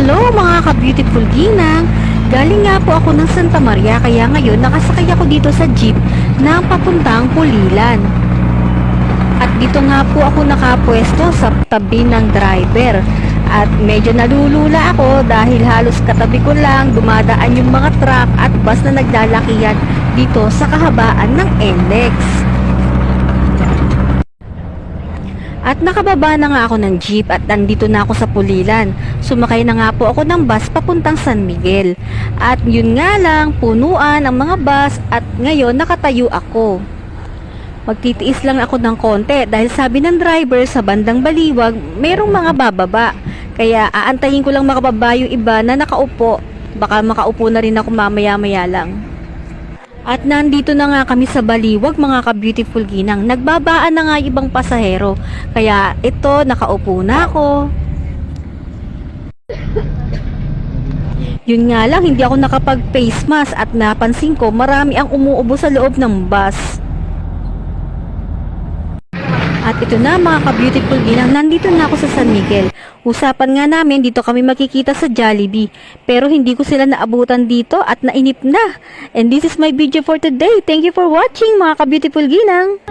Hello mga ka-beautiful ginang! Galing nga po ako ng Santa Maria kaya ngayon nakasakay ako dito sa jeep na papuntang Pulilan. At dito nga po ako nakapwesto sa tabi ng driver. At medyo nalulula ako dahil halos katabi ko lang dumadaan yung mga truck at bus na naglalakihan dito sa kahabaan ng NLEX. At nakababa na nga ako ng jeep at nandito na ako sa Pulilan. Sumakay na nga po ako ng bus papuntang San Miguel. At yun nga lang, punuan ang mga bus at ngayon nakatayo ako. Magtitiis lang ako ng konti dahil sabi ng driver sa bandang Baliwag, mayroong mga bababa. Kaya aantayin ko lang makababa yung iba na nakaupo. Baka makaupo na rin ako mamaya-maya lang. At nandito na nga kami sa Baliwag mga ka-beautiful ginang. Nagbabaan na nga ibang pasahero. Kaya ito, nakaupo na ako. Yun nga lang, hindi ako nakapag-face mask at napansin ko marami ang umuubo sa loob ng bus. At ito na mga ka-beautiful ginang, nandito na ako sa San Miguel. Usapan nga namin dito kami makikita sa Jollibee. Pero hindi ko sila naabutan dito at nainip na. And this is my video for today. Thank you for watching mga ka-beautiful ginang.